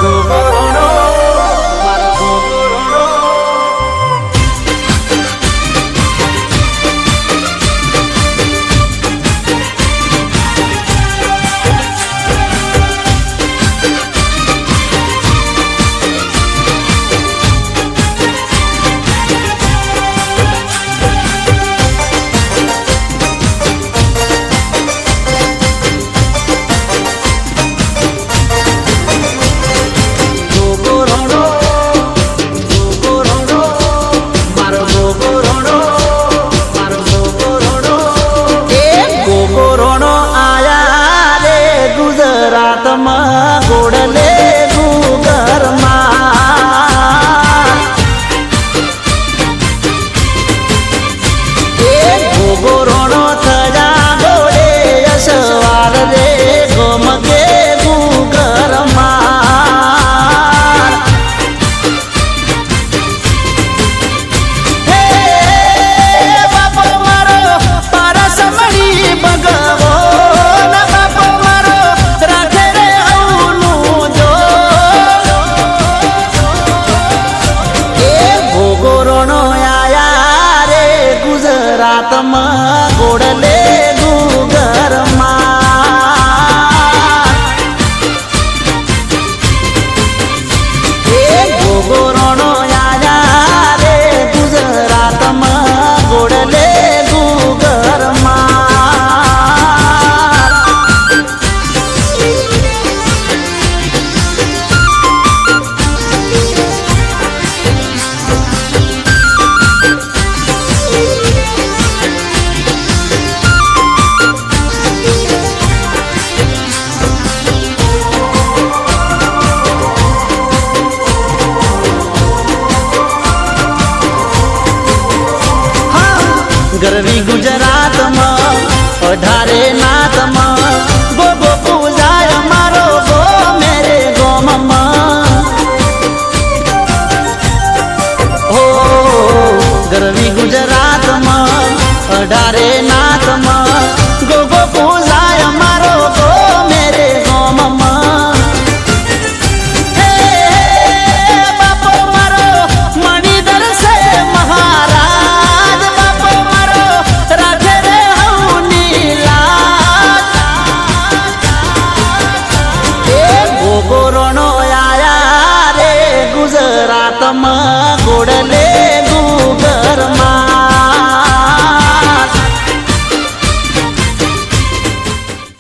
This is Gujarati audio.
ગોગોરણો મારો ગોગોરણો ગોડલે ગુગરમાં એ ગોગોરણો થયા ગોડે યશવાર રે ગોમગે ગુગરમાં હે બાપો મારો પારસ મળી ભગવો ગોડલે ગુગરમાં એ ગોગોરણો આયા રે ગુજરાતમાં ગોડલે ગુગરમાં ગરવી ગુજરાતમાં 18 નાતમાં ગોગો પૂજાય મારો ગો મેરે ગોમમાં હો ગરવી ગુજરાતમાં 18